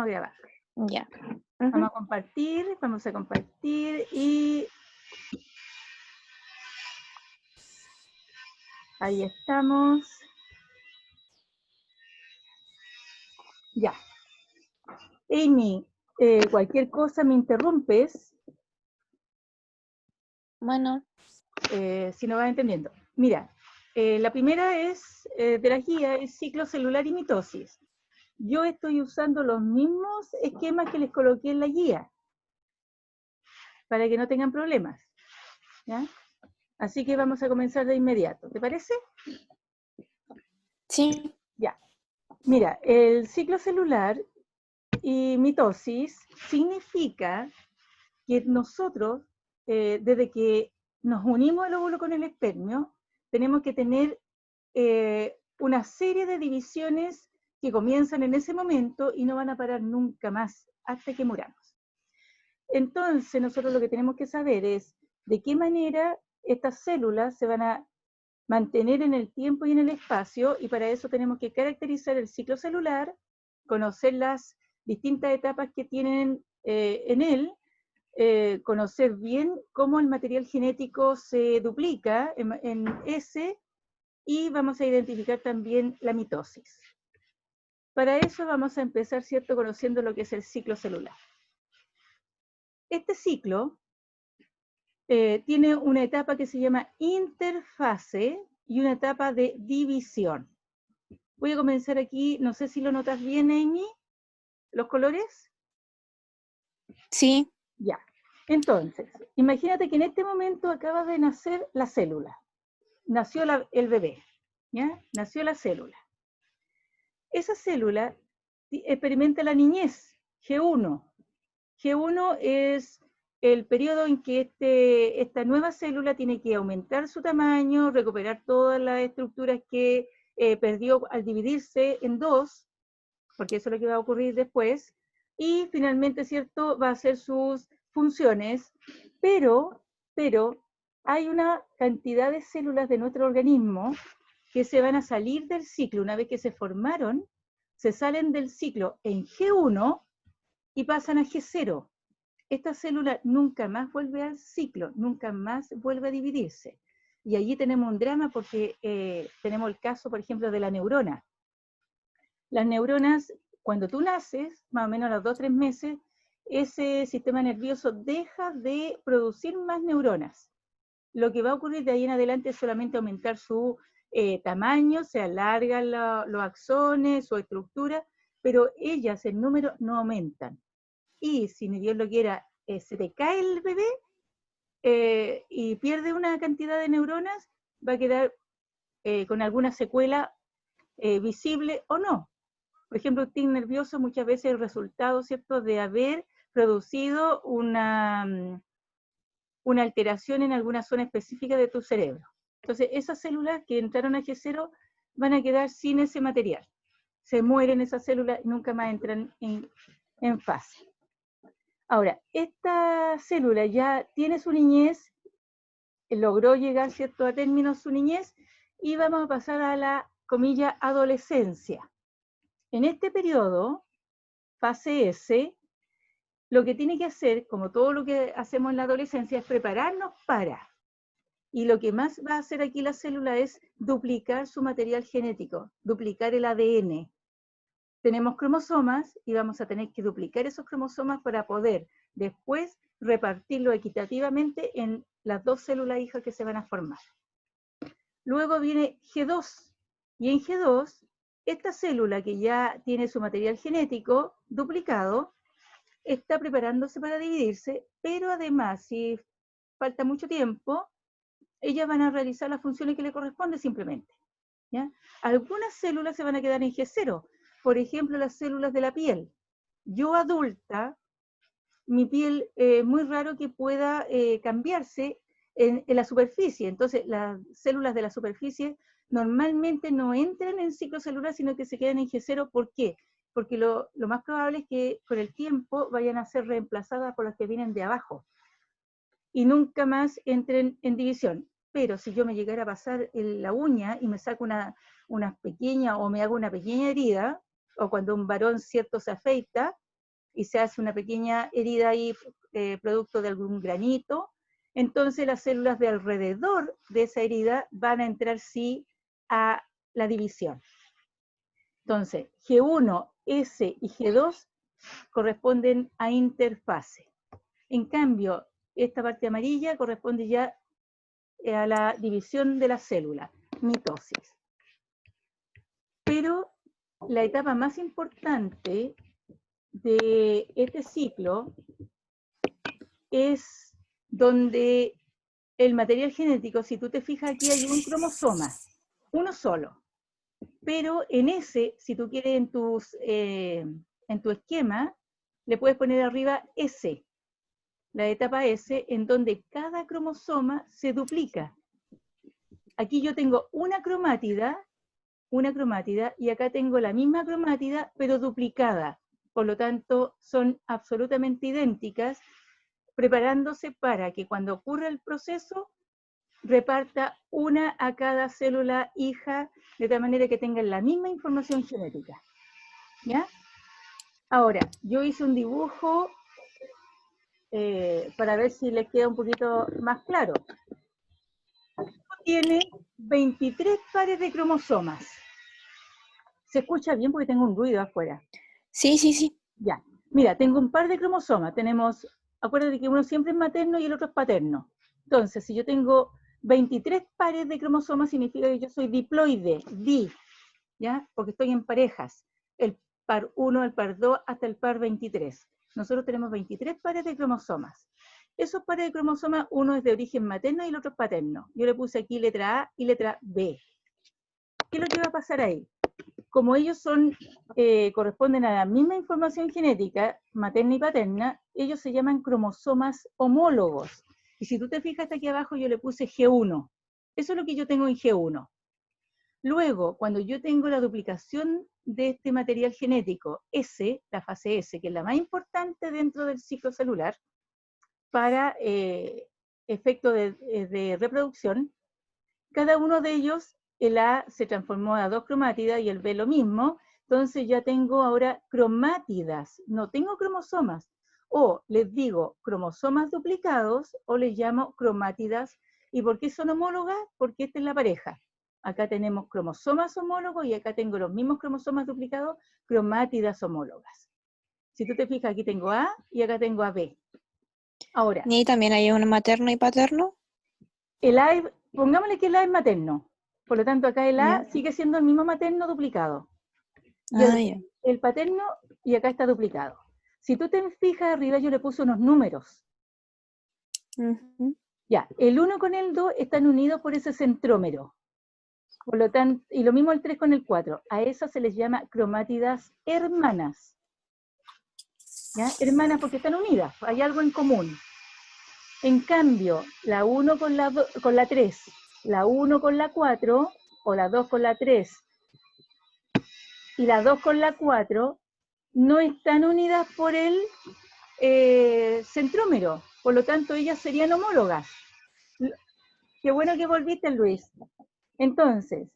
vamos a grabar. Ya. Vamos a compartir y ahí estamos. Ya. Amy, cualquier cosa me interrumpes Bueno, si no vas entendiendo. Mira, la primera es de la guía, es ciclo celular y mitosis. Yo estoy usando los mismos esquemas que les coloqué en la guía para que no tengan problemas. ¿Ya? Así que vamos a comenzar de inmediato. ¿Te parece? sí. Ya. Mira, el ciclo celular y mitosis significa que nosotros, desde que nos unimos el óvulo con el espermio, tenemos que tener una serie de divisiones que comienzan en ese momento y no van a parar nunca más hasta que muramos. Entonces, nosotros lo que tenemos que saber es de qué manera estas células se van a mantener en el tiempo y en el espacio, y para eso tenemos que caracterizar el ciclo celular, conocer las distintas etapas que tienen en él, conocer bien cómo el material genético se duplica en ese, y vamos a identificar también la mitosis. Para eso vamos a empezar, ¿cierto?, conociendo lo que es el ciclo celular. Este ciclo tiene una etapa que se llama interfase y una etapa de división. Voy a comenzar aquí, no sé si lo notas bien, Amy, los colores. Sí. Ya. Entonces, imagínate que en este momento acaba de nacer la célula. Nació el bebé, ¿ya? Nació la célula. Esa célula experimenta la niñez, G1. G1 es el periodo en que esta nueva célula tiene que aumentar su tamaño, recuperar todas las estructuras que perdió al dividirse en dos, porque eso es lo que va a ocurrir después, y finalmente, ¿cierto?, va a hacer sus funciones, pero hay una cantidad de células de nuestro organismo que se van a salir del ciclo. Una vez que se formaron, se salen del ciclo en G1 y pasan a G0. Esta célula nunca más vuelve al ciclo, nunca más vuelve a dividirse. Y allí tenemos un drama porque tenemos el caso, por ejemplo, de la neurona. Las neuronas, cuando tú naces, más o menos a los 2 o 3 meses, ese sistema nervioso deja de producir más neuronas. Lo que va a ocurrir de ahí en adelante es solamente aumentar su tamaño, se alargan los axones, su estructura, pero ellas, el número, no aumentan. Y si ni Dios lo quiera, se te cae el bebé y pierde una cantidad de neuronas, va a quedar con alguna secuela visible o no. Por ejemplo, el tic nervioso muchas veces es el resultado, ¿cierto?, de haber producido una alteración en alguna zona específica de tu cerebro. Entonces, esas células que entraron a G0 van a quedar sin ese material. Se mueren esas células y nunca más entran en fase. Ahora, esta célula ya tiene su niñez, logró llegar, ¿cierto?, a término su niñez, y vamos a pasar a la, comilla, adolescencia. En este periodo, fase S, lo que tiene que hacer, como todo lo que hacemos en la adolescencia, es prepararnos para. Y lo que más va a hacer aquí la célula es duplicar su material genético, duplicar el ADN. Tenemos cromosomas y vamos a tener que duplicar esos cromosomas para poder después repartirlo equitativamente en las dos células hijas que se van a formar. Luego viene G2, y en G2, esta célula que ya tiene su material genético duplicado, está preparándose para dividirse, pero además, si falta mucho tiempo, ellas van a realizar las funciones que le corresponden simplemente, ¿ya? Algunas células se van a quedar en G0, por ejemplo, las células de la piel. Yo adulta, mi piel es muy raro que pueda cambiarse en la superficie, entonces las células de la superficie normalmente no entran en ciclo celular, sino que se quedan en G0. ¿Por qué? Porque lo más probable es que con el tiempo vayan a ser reemplazadas por las que vienen de abajo y nunca más entren en división. Pero si yo me llegara a pasar la uña y me saco una pequeña, o me hago una pequeña herida, o cuando un varón, cierto, se afeita, y se hace una pequeña herida ahí, producto de algún granito, entonces las células de alrededor de esa herida van a entrar sí a la división. Entonces, G1, S y G2 corresponden a interfase. En cambio, esta parte amarilla corresponde ya a la división de la célula, mitosis. Pero la etapa más importante de este ciclo es donde el material genético, si tú te fijas aquí hay un cromosoma, uno solo. Pero en ese, si tú quieres en tu esquema, le puedes poner arriba S, la etapa S, en donde cada cromosoma se duplica. Aquí yo tengo una cromátida, y acá tengo la misma cromátida, pero duplicada. Por lo tanto, son absolutamente idénticas, preparándose para que cuando ocurra el proceso, reparta una a cada célula hija, de tal manera que tengan la misma información genética. ¿Ya? Ahora, yo hice un dibujo para ver si les queda un poquito más claro. Tiene 23 pares de cromosomas. ¿Se escucha bien? Porque tengo un ruido afuera. Sí, sí, sí. Ya. Mira, tengo un par de cromosomas. Tenemos, acuérdate que uno siempre es materno y el otro es paterno. Entonces, si yo tengo 23 pares de cromosomas, significa que yo soy diploide, ¿ya? Porque estoy en parejas. El par 1, el par 2, hasta el par 23. Nosotros tenemos 23 pares de cromosomas. Esos pares de cromosomas, uno es de origen materno y el otro es paterno. Yo le puse aquí letra A y letra B. ¿Qué es lo que va a pasar ahí? Como ellos corresponden a la misma información genética, materna y paterna, ellos se llaman cromosomas homólogos. Y si tú te fijas aquí abajo, yo le puse G1. Eso es lo que yo tengo en G1. Luego, cuando yo tengo la duplicación de este material genético, S, la fase S, que es la más importante dentro del ciclo celular, para efecto de reproducción, cada uno de ellos, el A se transformó a 2 cromátidas y el B lo mismo, entonces ya tengo ahora cromátidas, no tengo cromosomas. O les digo cromosomas duplicados o les llamo cromátidas. ¿Y por qué son homólogas? Porque esta es la pareja. Acá tenemos cromosomas homólogos y acá tengo los mismos cromosomas duplicados, cromátidas homólogas. Si tú te fijas, aquí tengo A y acá tengo AB. Ahora, ¿Y también hay uno materno y paterno? el A, pongámosle que el A es materno. Por lo tanto, acá el A Ya. sigue siendo el mismo materno duplicado. Y Ah, ya. el paterno, y acá está duplicado. Si tú te fijas arriba, yo le puse unos números. Ujú. Ya, el 1 con el 2 están unidos por ese centrómero. Por lo tanto, y lo mismo el 3 con el 4. A esas se les llama cromátidas hermanas. ¿Ya? Hermanas porque están unidas, hay algo en común. En cambio, la 1 con la 3, la 1 con la 4, o la 2 con la 3, y la 2 con la 4, no están unidas por el centrómero. Por lo tanto, ellas serían homólogas. Qué bueno que volviste, Luis. Entonces,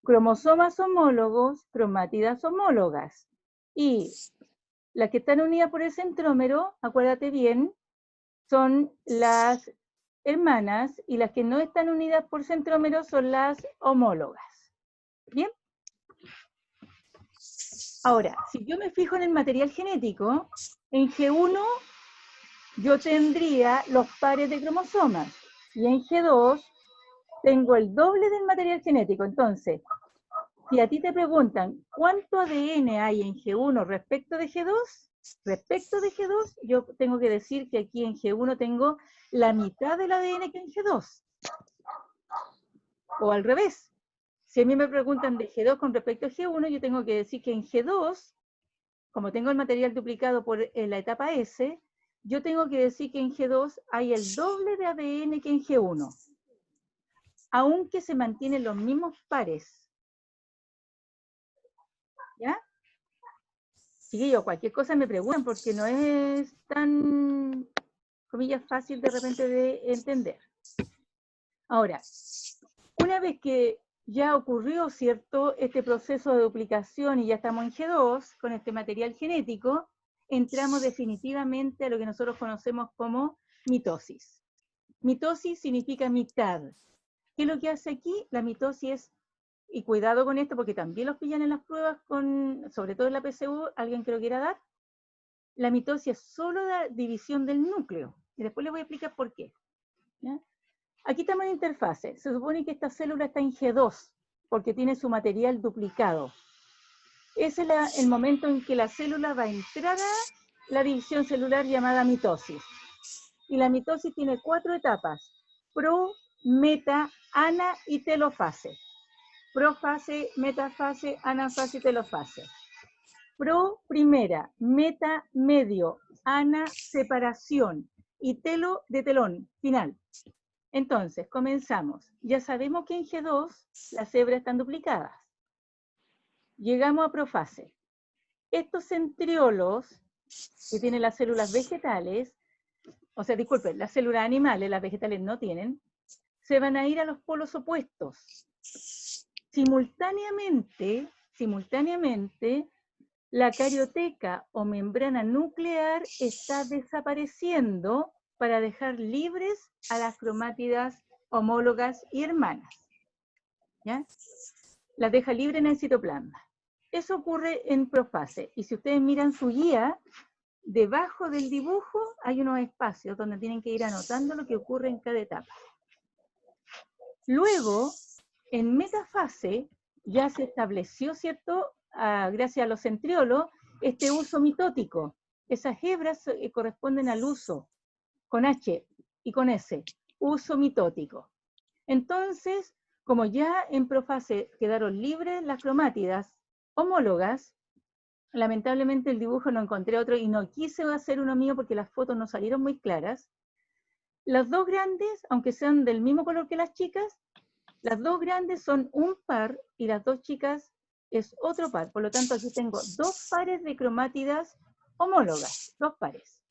cromosomas homólogos, cromátidas homólogas. Y las que están unidas por el centrómero, acuérdate bien, son las hermanas, y las que no están unidas por centrómero son las homólogas. ¿Bien? Ahora, si yo me fijo en el material genético, en G1 yo tendría los pares de cromosomas, y en G2 tengo el doble del material genético. Entonces, si a ti te preguntan cuánto ADN hay en G1 respecto de G2, yo tengo que decir que aquí en G1 tengo la mitad del ADN que en G2. O al revés. Si a mí me preguntan de G2 con respecto a G1, yo tengo que decir que en G2, como tengo el material duplicado por la etapa S, yo tengo que decir que en G2 hay el doble de ADN que en G1. Aunque se mantienen los mismos pares. ¿Ya? Chiquillos, cualquier cosa me preguntan porque no es tan, comillas, fácil de repente de entender. Ahora, una vez que ya ocurrió, ¿cierto?, este proceso de duplicación y ya estamos en G2 con este material genético, entramos definitivamente a lo que nosotros conocemos como mitosis. Mitosis significa mitad. ¿Qué es lo que hace aquí? La mitosis es, y cuidado con esto porque también los pillan en las pruebas, sobre todo en la PSU, alguien que lo quiera dar. La mitosis es solo la división del núcleo. Y después les voy a explicar por qué. ¿Ya? Aquí estamos en interfase. Se supone que esta célula está en G2 porque tiene su material duplicado. Ese es el momento en que la célula va a entrar a la división celular llamada mitosis. Y la mitosis tiene 4 etapas: pro, meta, ana y telofase. Profase, metafase, anafase y telofase. Pro, primera; meta, medio; ana, separación; y telo, de telón, final. Entonces, comenzamos. Ya sabemos que en G2 las hebras están duplicadas. Llegamos a profase. Estos centriolos que tienen las células vegetales, o sea, disculpen, las células animales, las vegetales no tienen, se van a ir a los polos opuestos. Simultáneamente, la carioteca o membrana nuclear está desapareciendo para dejar libres a las cromátidas homólogas y hermanas. ¿Ya? Las deja libre en el citoplasma. Eso ocurre en profase. Y si ustedes miran su guía, debajo del dibujo hay unos espacios donde tienen que ir anotando lo que ocurre en cada etapa. Luego, en metafase, ya se estableció, ¿cierto?, gracias a los centriolos, este uso mitótico. Esas hebras corresponden al uso, con H y con S, uso mitótico. Entonces, como ya en profase quedaron libres las cromátidas homólogas, lamentablemente el dibujo no encontré otro y no quise hacer uno mío porque las fotos no salieron muy claras. Las dos grandes, aunque sean del mismo color que las chicas, las dos grandes son un par y las dos chicas es otro par. Por lo tanto, aquí tengo 2 pares de cromátidas homólogas, 2 pares.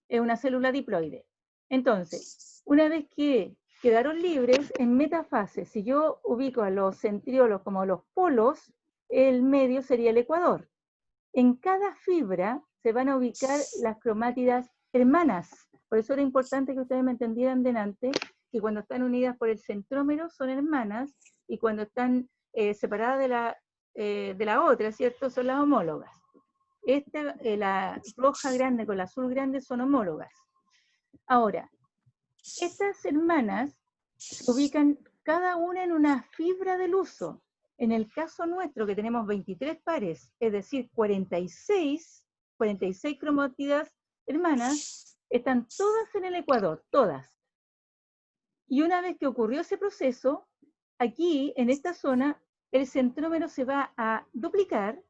Es una célula diploide. Entonces, una vez que quedaron libres, en metafase, si yo ubico a los centriolos como los polos, el medio sería el ecuador. En cada fibra se van a ubicar las cromátidas hermanas. Por eso era importante que ustedes me entendieran delante que cuando están unidas por el centrómero son hermanas y cuando están separadas de la otra, ¿cierto?, son las homólogas. La roja grande con la azul grande son homólogas. Ahora, estas hermanas se ubican cada una en una fibra del uso. En el caso nuestro, que tenemos 23 pares, es decir, 46 cromátidas hermanas, están todas en el ecuador, todas. Y una vez que ocurrió ese proceso, aquí, en esta zona, el centrómero se va a duplicar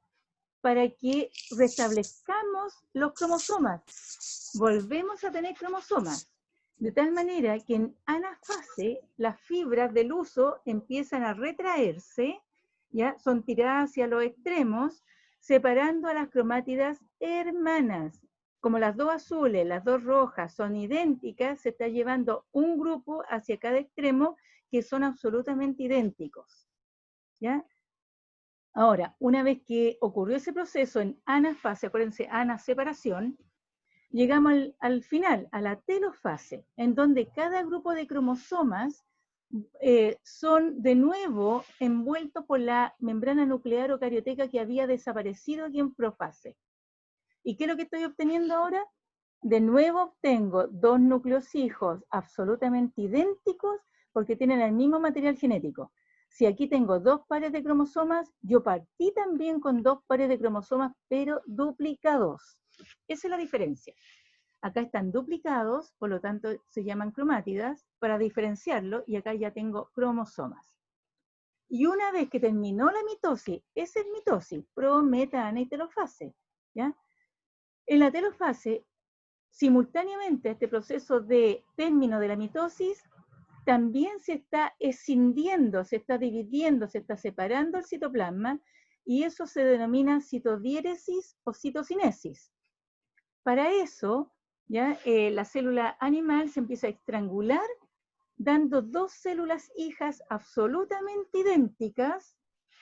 para que restablezcamos los cromosomas. Volvemos a tener cromosomas. De tal manera que en anafase, las fibras del uso empiezan a retraerse, ¿ya? Son tiradas hacia los extremos, separando a las cromátidas hermanas. Como las dos azules, las dos rojas son idénticas, se está llevando un grupo hacia cada extremo que son absolutamente idénticos. ¿Ya? Ahora, una vez que ocurrió ese proceso en anafase, acuérdense, ana-separación, llegamos al final, a la telofase, en donde cada grupo de cromosomas son de nuevo envueltos por la membrana nuclear o carioteca que había desaparecido aquí en profase. ¿Y qué es lo que estoy obteniendo ahora? De nuevo obtengo 2 núcleos hijos absolutamente idénticos porque tienen el mismo material genético. Si aquí tengo 2 pares de cromosomas, yo partí también con 2 pares de cromosomas, pero duplicados. Esa es la diferencia. Acá están duplicados, por lo tanto se llaman cromátidas, para diferenciarlo, y acá ya tengo cromosomas. Y una vez que terminó la mitosis, esa es mitosis, pro, meta, ana y telofase, ¿ya? En la telofase, simultáneamente a este proceso de término de la mitosis, también se está escindiendo, se está dividiendo, se está separando el citoplasma, y eso se denomina citodiéresis o citocinesis. Para eso, ¿ya? La célula animal se empieza a estrangular, dando 2 células hijas absolutamente idénticas,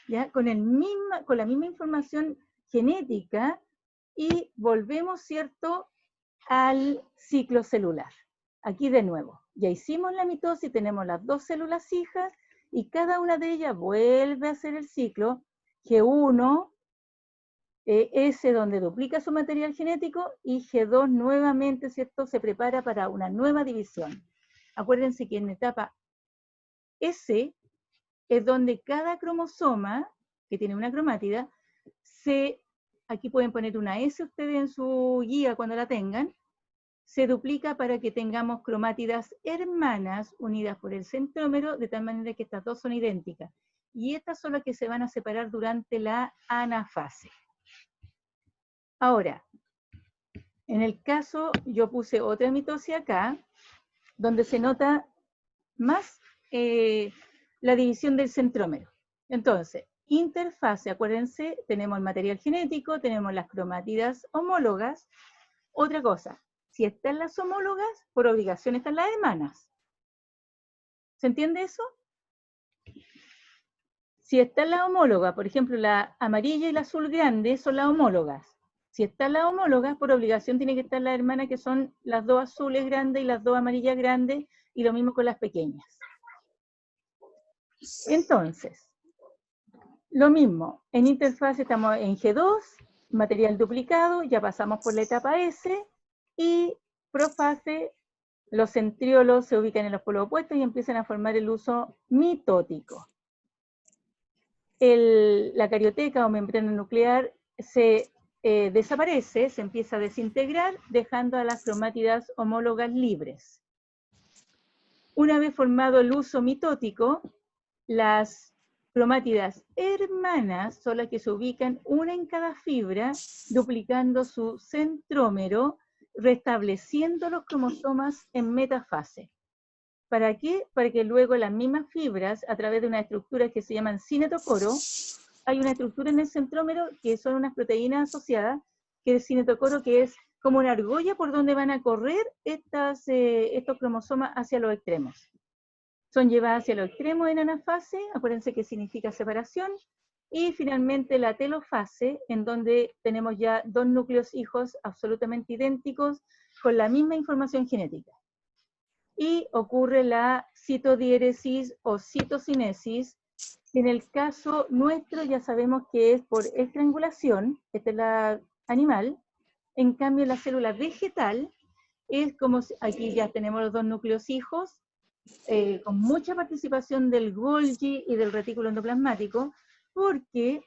¿ya? Con la misma información genética, y volvemos, ¿cierto?, al ciclo celular. Aquí de nuevo, ya hicimos la mitosis, tenemos las dos células hijas y cada una de ellas vuelve a hacer el ciclo G1, S donde duplica su material genético y G2 nuevamente, ¿cierto?, se prepara para una nueva división. Acuérdense que en etapa S es donde cada cromosoma, que tiene una cromátida, aquí pueden poner una S ustedes en su guía cuando la tengan, se duplica para que tengamos cromátidas hermanas unidas por el centrómero, de tal manera que estas dos son idénticas. Y estas son las que se van a separar durante la anafase. Ahora, en el caso, yo puse otra mitosis acá, donde se nota más la división del centrómero. Entonces, interfase, acuérdense, tenemos el material genético, tenemos las cromátidas homólogas. Otra cosa, si están las homólogas, por obligación están las hermanas. ¿Se entiende eso? Si están las homólogas, por ejemplo, la amarilla y la azul grande son las homólogas. Si están las homólogas, por obligación tiene que estar las hermanas, que son las dos azules grandes y las dos amarillas grandes, y lo mismo con las pequeñas. Entonces, lo mismo, en interfase estamos en G2, material duplicado, ya pasamos por la etapa S, y profase, los centriolos se ubican en los polos opuestos y empiezan a formar el uso mitótico. La carioteca o membrana nuclear se desaparece, se empieza a desintegrar, dejando a las cromátidas homólogas libres. Una vez formado el uso mitótico, las cromátidas hermanas son las que se ubican una en cada fibra, duplicando su centrómero, restableciendo los cromosomas en metafase. ¿Para qué? Para que luego las mismas fibras, a través de unas estructuras que se llaman cinetocoro, hay una estructura en el centrómero que son unas proteínas asociadas, que es el cinetocoro, que es como una argolla por donde van a correr estos cromosomas hacia los extremos. Son llevadas hacia los extremos en anafase, acuérdense que significa separación, y finalmente la telofase, en donde tenemos ya dos núcleos hijos absolutamente idénticos, con la misma información genética. Y ocurre la citodiéresis o citocinesis. En el caso nuestro ya sabemos que es por estrangulación, esta es la animal. En cambio, la célula vegetal es como, aquí ya tenemos los dos núcleos hijos, con mucha participación del Golgi y del retículo endoplasmático, porque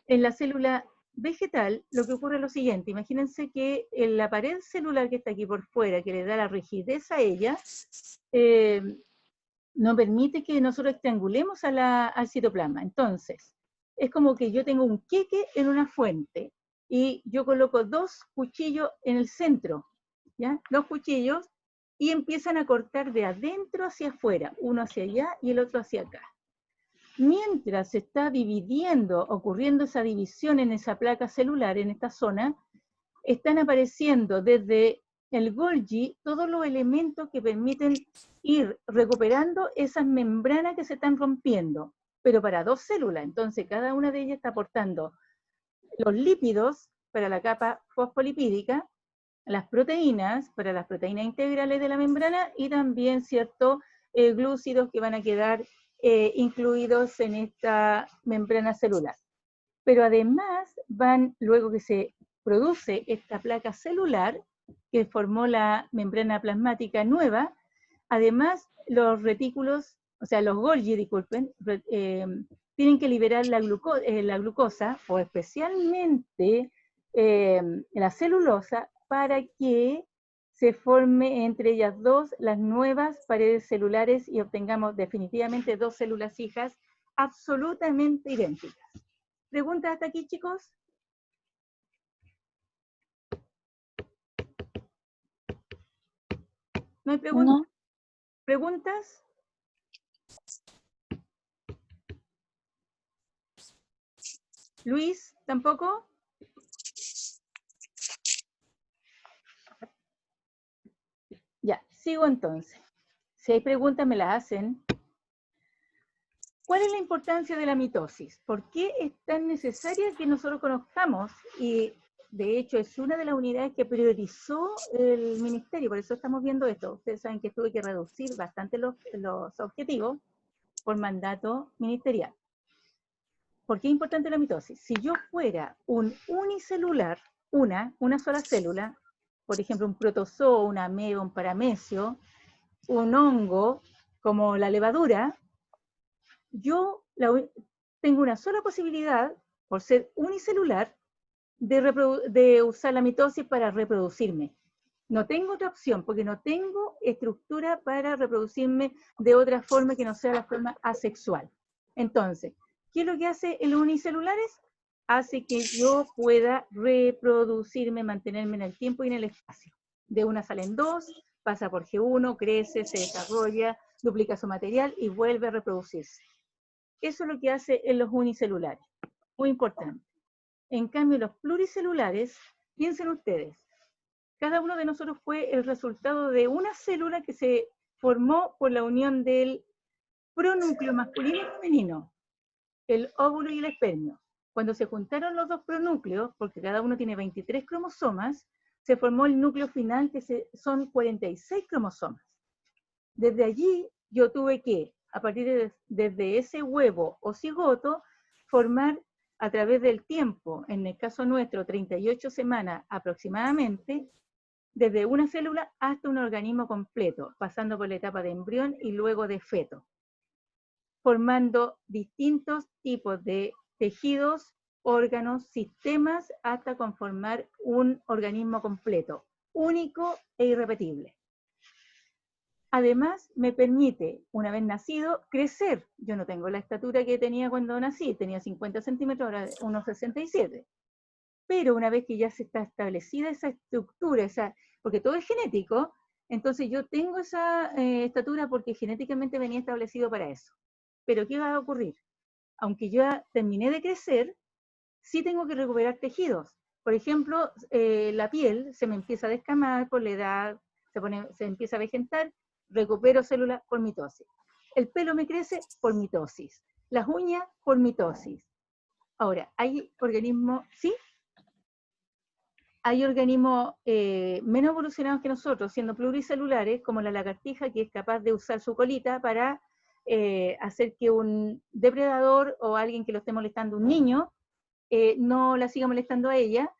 en la célula vegetal lo que ocurre es lo siguiente: imagínense que en la pared celular que está aquí por fuera, que le da la rigidez a ella, no permite que nosotros estrangulemos al citoplasma. Entonces, es como que yo tengo un queque en una fuente y yo coloco dos cuchillos en el centro, ¿ya? Dos cuchillos, y empiezan a cortar de adentro hacia afuera, uno hacia allá y el otro hacia acá. Mientras se está dividiendo, ocurriendo esa división en esa placa celular, en esta zona, están apareciendo desde el Golgi todos los elementos que permiten ir recuperando esas membranas que se están rompiendo, pero para dos células. Entonces, cada una de ellas está aportando los lípidos para la capa fosfolipídica, las proteínas para las proteínas integrales de la membrana, y también ciertos glúcidos que van a quedar incluidos en esta membrana celular. Pero además van, luego que se produce esta placa celular que formó la membrana plasmática nueva, además los retículos, o sea, los Golgi, disculpen, tienen que liberar la glucosa, o especialmente la celulosa, para que se forme entre ellas dos las nuevas paredes celulares y obtengamos definitivamente dos células hijas absolutamente idénticas. ¿Preguntas hasta aquí, chicos? ¿No hay preguntas? No. ¿Preguntas? Luis, ¿tampoco? Ya, sigo entonces. Si hay preguntas, me las hacen. ¿Cuál es la importancia de la mitosis? ¿Por qué es tan necesaria que nosotros conozcamos y De hecho, es una de las unidades que priorizó el ministerio, por eso estamos viendo esto. Ustedes saben que tuve que reducir bastante los objetivos por mandato ministerial. ¿Por qué es importante la mitosis? Si yo fuera un unicelular, una sola célula, por ejemplo, un protozoo, una ameba, un paramecio, un hongo, como la levadura, yo tengo una sola posibilidad, por ser unicelular, de usar la mitosis para reproducirme. No tengo otra opción, porque no tengo estructura para reproducirme de otra forma que no sea la forma asexual. Entonces, ¿qué es lo que hace el unicelulares? Hace que yo pueda reproducirme, mantenerme en el tiempo y en el espacio. De una salen dos, pasa por G1, crece, se desarrolla, duplica su material y vuelve a reproducirse. Eso es lo que hace en los unicelulares. Muy importante. En cambio, los pluricelulares, piensen ustedes, cada uno de nosotros fue el resultado de una célula que se formó por la unión del pronúcleo masculino y femenino, el óvulo y el espermio. Cuando se juntaron los dos pronúcleos, porque cada uno tiene 23 cromosomas, se formó el núcleo final, que son 46 cromosomas. Desde allí yo tuve que, a partir desde ese huevo o cigoto, formar a través del tiempo, en el caso nuestro, 38 semanas aproximadamente, desde una célula hasta un organismo completo, pasando por la etapa de embrión y luego de feto, formando distintos tipos de tejidos, órganos, sistemas, hasta conformar un organismo completo, único e irrepetible. Además, me permite, una vez nacido, crecer. Yo no tengo la estatura que tenía cuando nací, tenía 50 centímetros, ahora unos 67. Pero una vez que ya se está establecida esa estructura, porque todo es genético, entonces yo tengo esa estatura porque genéticamente venía establecido para eso. Pero ¿qué va a ocurrir? Aunque yo ya terminé de crecer, sí tengo que recuperar tejidos. Por ejemplo, la piel se me empieza a descamar por la edad, se empieza a vegetar, recupero células por mitosis. El pelo me crece por mitosis. Las uñas por mitosis. Ahora, hay organismos, ¿sí? Hay organismos menos evolucionados que nosotros, siendo pluricelulares, como la lagartija, que es capaz de usar su colita para hacer que un depredador o alguien que lo esté molestando, un niño, no la siga molestando a ella,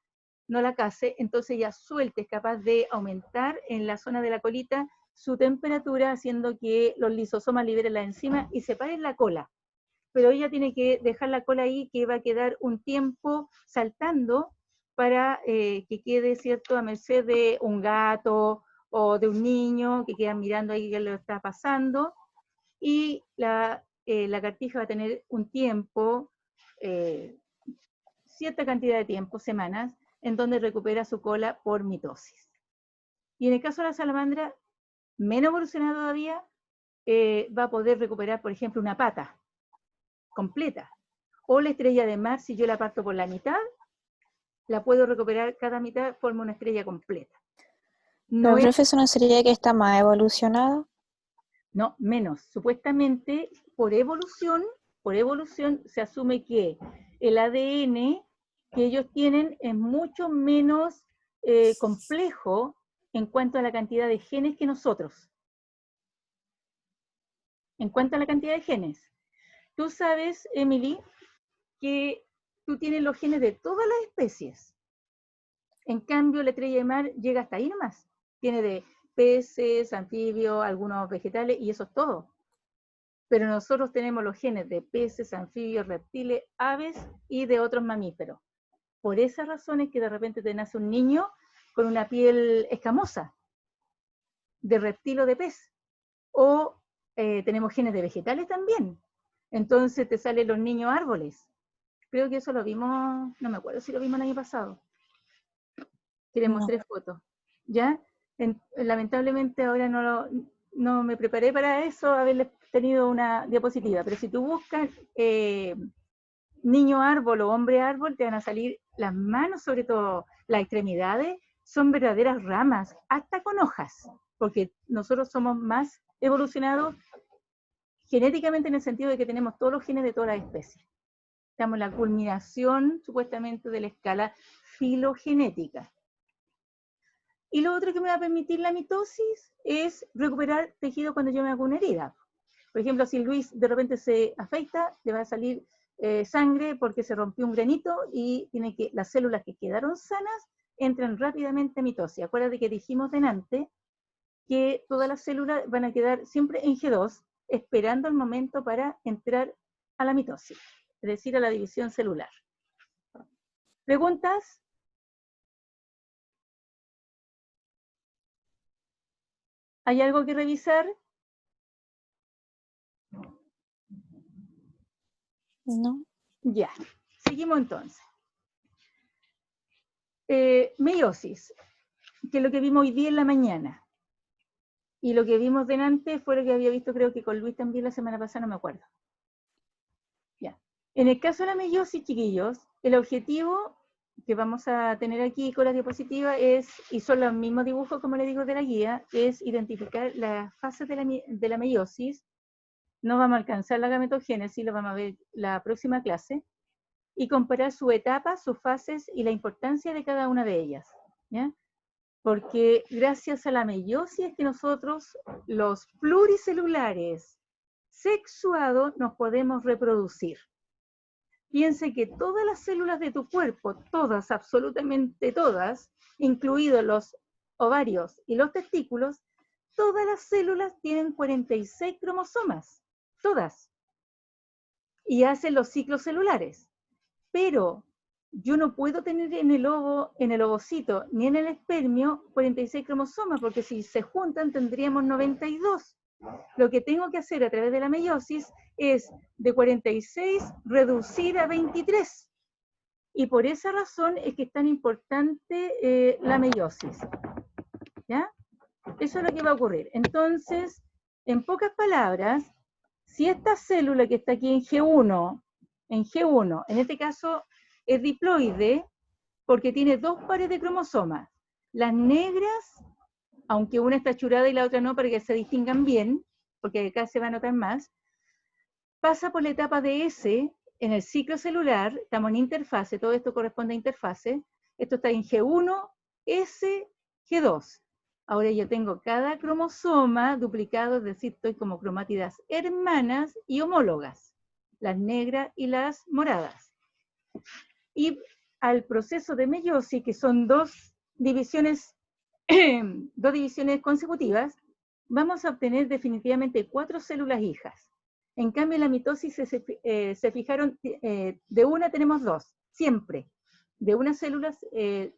no la case, entonces ella suelta, es capaz de aumentar en la zona de la colita su temperatura, haciendo que los lisosomas liberen la enzima y separen la cola. Pero ella tiene que dejar la cola ahí, que va a quedar un tiempo saltando para que quede, ¿cierto?, a merced de un gato o de un niño que quedan mirando ahí qué le está pasando. Y la lagartija va a tener un tiempo, cierta cantidad de tiempo, semanas, en donde recupera su cola por mitosis. Y en el caso de la salamandra, menos evolucionada todavía, va a poder recuperar, por ejemplo, una pata completa. O la estrella de mar, si yo la parto por la mitad, la puedo recuperar, cada mitad forma una estrella completa. No, No, profe, ¿eso no sería que está más evolucionado? no, menos. Supuestamente, por evolución se asume que el ADN que ellos tienen es mucho menos complejo en cuanto a la cantidad de genes que nosotros. En cuanto a la cantidad de genes. Tú sabes, Emily, que tú tienes los genes de todas las especies. En cambio, la estrella de mar llega hasta ahí nomás. Tiene de peces, anfibios, algunos vegetales, y eso es todo. Pero nosotros tenemos los genes de peces, anfibios, reptiles, aves y de otros mamíferos. Por esa razón es que de repente te nace un niño con una piel escamosa, de reptil o de pez. O tenemos genes de vegetales también. Entonces te salen los niños árboles. Creo que eso lo vimos, no me acuerdo si lo vimos el año pasado. Que les mostré fotos. ¿Ya? Lamentablemente ahora no me preparé para eso, haberles tenido una diapositiva, pero si tú buscas niño árbol o hombre árbol, te van a salir las manos, sobre todo las extremidades, son verdaderas ramas, hasta con hojas, porque nosotros somos más evolucionados genéticamente en el sentido de que tenemos todos los genes de todas las especies. Estamos en la culminación, supuestamente, de la escala filogenética. Y lo otro que me va a permitir la mitosis es recuperar tejido cuando yo me hago una herida. Por ejemplo, si Luis de repente se afeita, le va a salir sangre porque se rompió un granito y tiene que, las células que quedaron sanas entran rápidamente a mitosis. Acuérdate que dijimos delante que todas las células van a quedar siempre en G2, esperando el momento para entrar a la mitosis, es decir, a la división celular. ¿Preguntas? ¿Hay algo que revisar? No. Ya, seguimos entonces. Meiosis, que es lo que vimos hoy día en la mañana. Y lo que vimos delante fue lo que había visto, creo que con Luis también la semana pasada, no me acuerdo. Ya. En el caso de la meiosis, chiquillos, el objetivo que vamos a tener aquí con la diapositiva es, y son los mismos dibujos como les digo de la guía, es identificar las fases de la meiosis. No vamos a alcanzar la gametogénesis, lo vamos a ver la próxima clase, y comparar sus etapas, sus fases y la importancia de cada una de ellas, ¿ya? Porque gracias a la meiosis es que nosotros, los pluricelulares sexuados, nos podemos reproducir. Piense que todas las células de tu cuerpo, todas, absolutamente todas, incluidos los ovarios y los testículos, todas las células tienen 46 cromosomas, todas, y hacen los ciclos celulares. Pero yo no puedo tener en el ovocito, ni en el espermio, 46 cromosomas, porque si se juntan tendríamos 92. Lo que tengo que hacer a través de la meiosis es de 46 reducir a 23. Y por esa razón es que es tan importante la meiosis. ¿Ya? Eso es lo que va a ocurrir. Entonces, en pocas palabras, si esta célula que está aquí en G1, en este caso es diploide, porque tiene dos pares de cromosomas. Las negras, aunque una está churada y la otra no, para que se distingan bien, porque acá se va a notar más, pasa por la etapa de S en el ciclo celular, estamos en interfase, todo esto corresponde a interfase, esto está en G1, S, G2. Ahora yo tengo cada cromosoma duplicado, es decir, estoy como cromátidas hermanas y homólogas, las negras y las moradas. Y al proceso de meiosis, que son dos divisiones consecutivas, vamos a obtener definitivamente 4 células hijas. En cambio, en la mitosis se fijaron, de una tenemos 2, siempre. De una célula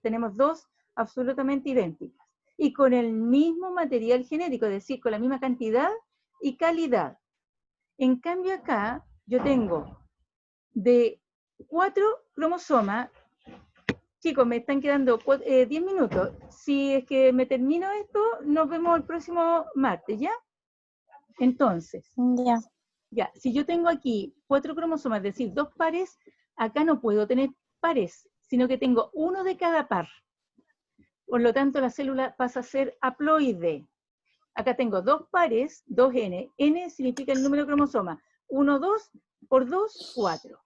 tenemos 2 absolutamente idénticas. Y con el mismo material genético, es decir, con la misma cantidad y calidad. En cambio acá, yo tengo de 4 cromosomas. Chicos, me están quedando 10 minutos. Si es que me termino esto, nos vemos el próximo martes, ¿ya? Entonces, ya, si yo tengo aquí 4 cromosomas, es decir, 2 pares, acá no puedo tener pares, sino que tengo uno de cada par. Por lo tanto, la célula pasa a ser haploide. Acá tengo 2 pares, 2N. N significa el número de cromosomas. 1, 2, por 2, 4.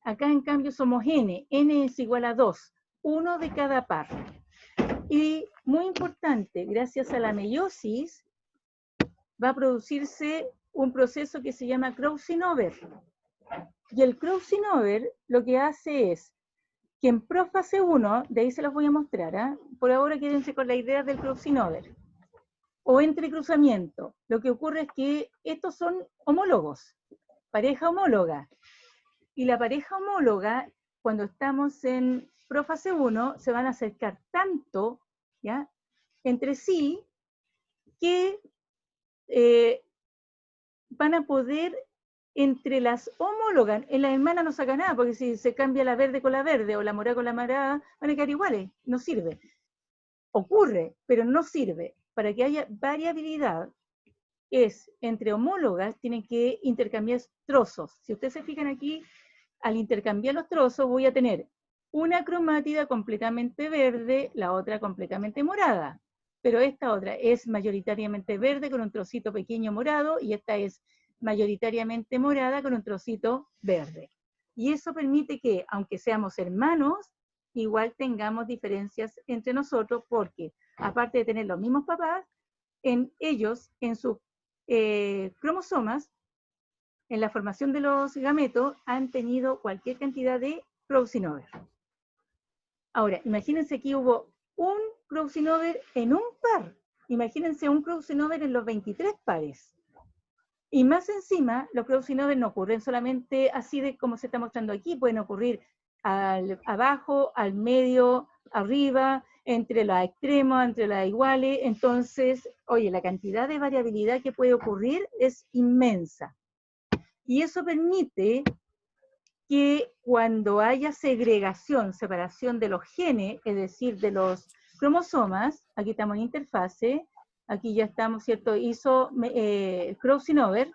Acá, en cambio, somos N. N es igual a 2. Uno de cada par. Y muy importante, gracias a la meiosis, va a producirse un proceso que se llama crossing over. Y el crossing over lo que hace es que en prófase 1, de ahí se los voy a mostrar, ¿eh? Por ahora quédense con la idea del crossing over, o entrecruzamiento. Lo que ocurre es que estos son homólogos, pareja homóloga. Y la pareja homóloga, cuando estamos en prófase 1, se van a acercar tanto, ¿ya?, entre sí, que van a poder, entre las homólogas, en la hermana no saca nada, porque si se cambia la verde con la verde, o la morada con la morada, van a quedar iguales, no sirve. Ocurre, pero no sirve. Para que haya variabilidad, es entre homólogas, tienen que intercambiar trozos. Si ustedes se fijan aquí, al intercambiar los trozos voy a tener una cromátida completamente verde, la otra completamente morada. Pero esta otra es mayoritariamente verde con un trocito pequeño morado, y esta es mayoritariamente morada con un trocito verde. Y eso permite que, aunque seamos hermanos, igual tengamos diferencias entre nosotros, porque aparte de tener los mismos papás, en ellos, en sus cromosomas, en la formación de los gametos, han tenido cualquier cantidad de crossing over. Ahora, imagínense que hubo un crossing over en un par. Imagínense un crossing over en los 23 pares. Y más encima, los crossing over no ocurren solamente así de como se está mostrando aquí, pueden ocurrir abajo, al medio, arriba, entre las extremas, entre las iguales. Entonces, oye, la cantidad de variabilidad que puede ocurrir es inmensa. Y eso permite que cuando haya segregación, separación de los genes, es decir, de los cromosomas, aquí estamos en interfase, aquí ya estamos, ¿cierto? Hizo crossing over.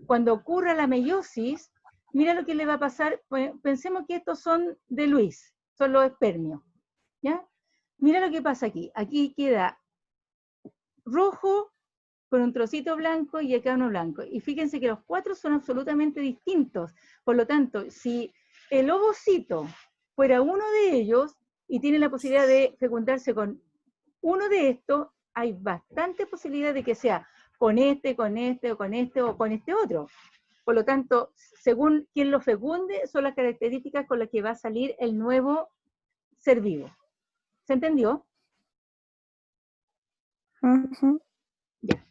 Cuando ocurra la meiosis, mira lo que le va a pasar. Pensemos que estos son de Luis, son los espermios, ¿ya? Mira lo que pasa aquí. Aquí queda rojo con un trocito blanco y acá uno blanco. Y fíjense que los cuatro son absolutamente distintos. Por lo tanto, si el ovocito fuera uno de ellos y tiene la posibilidad de fecundarse con uno de estos, hay bastante posibilidad de que sea con este, con este, o con este, o con este otro. Por lo tanto, según quien lo fecunde, son las características con las que va a salir el nuevo ser vivo. ¿Se entendió? Ya.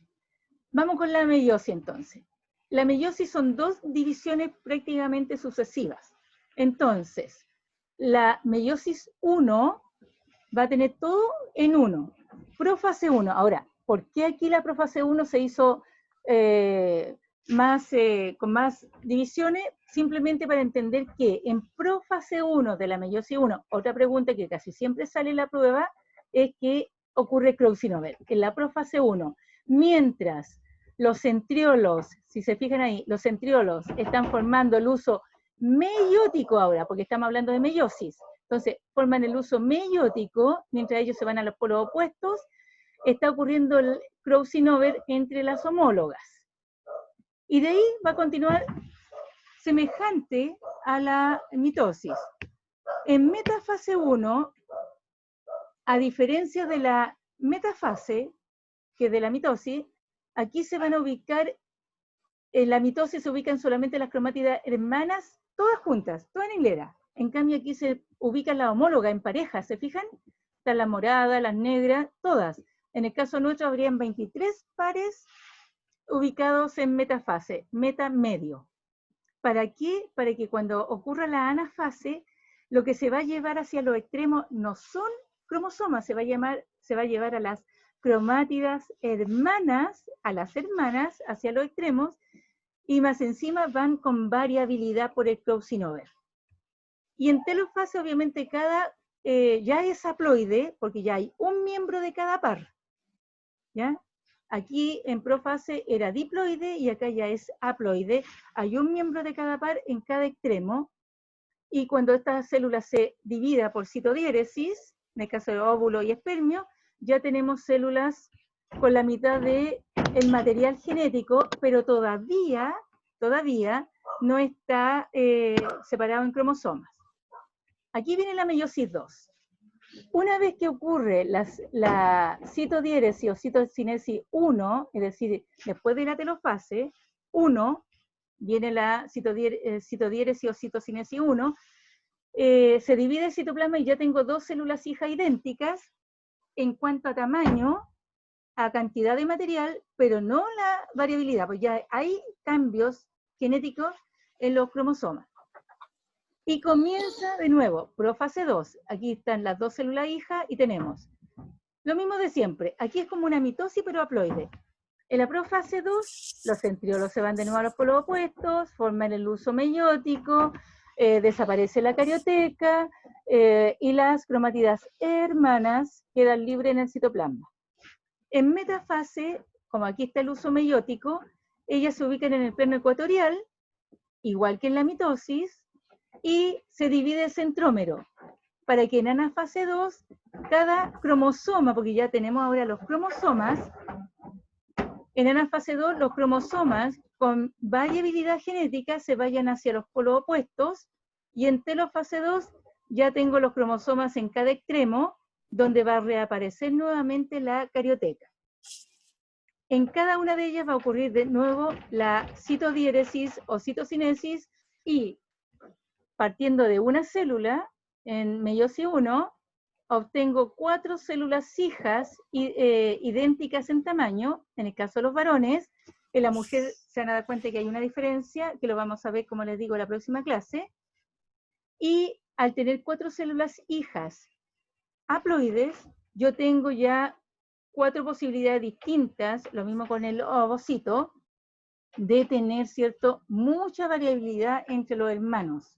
Vamos con la meiosis entonces. La meiosis son dos divisiones prácticamente sucesivas. Entonces, la meiosis 1 va a tener todo en 1. Profase 1. Ahora, ¿por qué aquí la profase 1 se hizo con más divisiones? Simplemente para entender que en profase 1 de la meiosis 1, otra pregunta que casi siempre sale en la prueba, es que ocurre crossing over. En la profase 1, mientras los centriolos, si se fijan ahí, los centriolos están formando el uso meiótico ahora, porque estamos hablando de meiosis. Entonces, forman el uso meiótico, mientras ellos se van a los polos opuestos, está ocurriendo el crossing over entre las homólogas. Y de ahí va a continuar semejante a la mitosis. En metafase 1, a diferencia de la metafase, que de la mitosis, aquí se van a ubicar, en la mitosis se ubican solamente las cromátidas hermanas, todas juntas, todas en hilera. En cambio aquí se ubican las homólogas en pareja, ¿se fijan? Están las moradas, las negras, todas. En el caso nuestro habrían 23 pares ubicados en metafase, meta medio. ¿Para qué? Para que cuando ocurra la anafase, lo que se va a llevar hacia los extremos no son cromosomas, se va a llevar a las cromátidas hermanas, a las hermanas hacia los extremos, y más encima van con variabilidad por el crossing over. Y en telofase obviamente cada ya es haploide, porque ya hay un miembro de cada par, ¿ya? Aquí en profase era diploide y acá ya es haploide. Hay un miembro de cada par en cada extremo, y cuando esta célula se divida por citodiéresis, en el caso de óvulo y espermio, ya tenemos células con la mitad del material genético, pero todavía no está separado en cromosomas. Aquí viene la meiosis 2. Una vez que ocurre la citodiéresis o citocinesis 1, es decir, después de la telofase 1, viene la citodiéresis o citocinesis 1, se divide el citoplasma y ya tengo dos células hijas idénticas en cuanto a tamaño, a cantidad de material, pero no la variabilidad, pues ya hay cambios genéticos en los cromosomas. Y comienza de nuevo, profase 2. Aquí están las dos células hijas y tenemos lo mismo de siempre. Aquí es como una mitosis pero haploide. En la profase 2, los centriolos se van de nuevo a los polos opuestos, forman el uso meiótico, desaparece la carioteca y las cromátidas hermanas quedan libres en el citoplasma. En metafase, como aquí está el uso meiótico, ellas se ubican en el plano ecuatorial, igual que en la mitosis, y se divide el centrómero, para que en anafase 2, cada cromosoma, porque ya tenemos ahora los cromosomas, En la fase 2, los cromosomas con variabilidad genética se vayan hacia los polos opuestos, y en telofase 2 ya tengo los cromosomas en cada extremo, donde va a reaparecer nuevamente la carioteca. En cada una de ellas va a ocurrir de nuevo la citodiéresis o citocinesis, y partiendo de una célula, en meiosis 1, obtengo 4 células hijas idénticas en tamaño, en el caso de los varones. En la mujer se van a dar cuenta que hay una diferencia, que lo vamos a ver, como les digo, en la próxima clase. Y al tener 4 células hijas haploides, yo tengo ya 4 posibilidades distintas, lo mismo con el ovocito, de tener, ¿cierto?, mucha variabilidad entre los hermanos.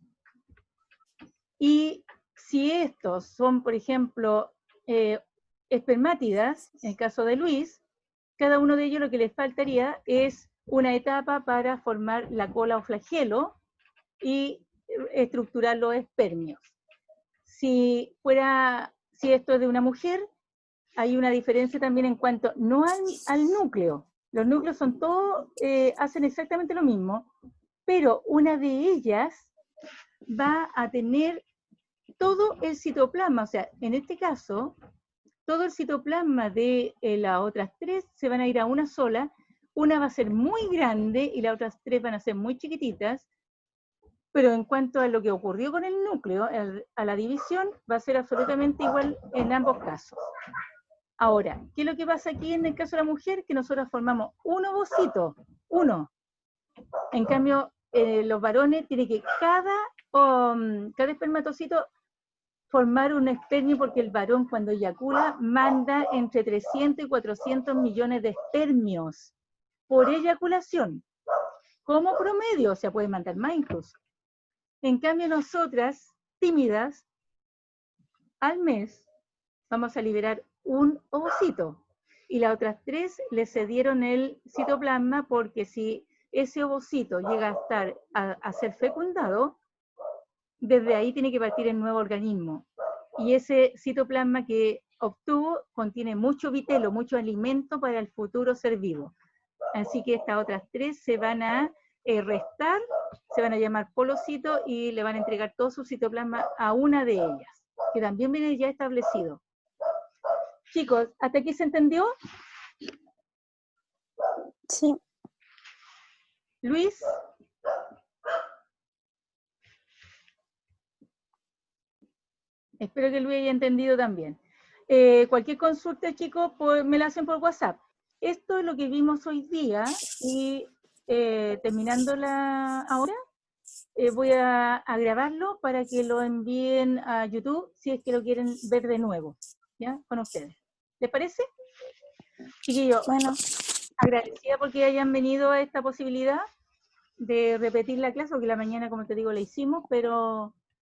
Y si estos son, por ejemplo, espermátidas, en el caso de Luis, cada uno de ellos lo que les faltaría es una etapa para formar la cola o flagelo y estructurar los espermios. Si esto es de una mujer, hay una diferencia también en cuanto, no al núcleo. Los núcleos son todos, hacen exactamente lo mismo, pero una de ellas va a tener todo el citoplasma, o sea, en este caso, todo el citoplasma de las otras 3 se van a ir a una sola. Una va a ser muy grande y las otras 3 van a ser muy chiquititas, pero en cuanto a lo que ocurrió con el núcleo, a la división, va a ser absolutamente igual en ambos casos. Ahora, ¿qué es lo que pasa aquí en el caso de la mujer? Que nosotros formamos un ovocito, uno. En cambio, los varones tienen que cada espermatocito formar un espermio, porque el varón cuando eyacula manda entre 300 y 400 millones de espermios por eyaculación, como promedio, o sea, puede mandar más incluso. En cambio, nosotras, tímidas, al mes vamos a liberar un ovocito, y las otras 3 le cedieron el citoplasma, porque si ese ovocito llega a estar a ser fecundado, desde ahí tiene que partir el nuevo organismo. Y ese citoplasma que obtuvo contiene mucho vitelo, mucho alimento para el futuro ser vivo. Así que estas otras 3 se van a restar, se van a llamar polocitos, y le van a entregar todo su citoplasma a una de ellas, que también viene ya establecido. Chicos, ¿hasta aquí se entendió? Sí. Luis. Espero que Luis haya entendido también. Cualquier consulta, chicos, pues me la hacen por WhatsApp. Esto es lo que vimos hoy día, y terminándola ahora, voy a grabarlo para que lo envíen a YouTube si es que lo quieren ver de nuevo, ¿ya? Con ustedes. ¿Les parece? Chiquillos, Bueno, agradecida porque hayan venido a esta posibilidad de repetir la clase, porque la mañana, como te digo, la hicimos, pero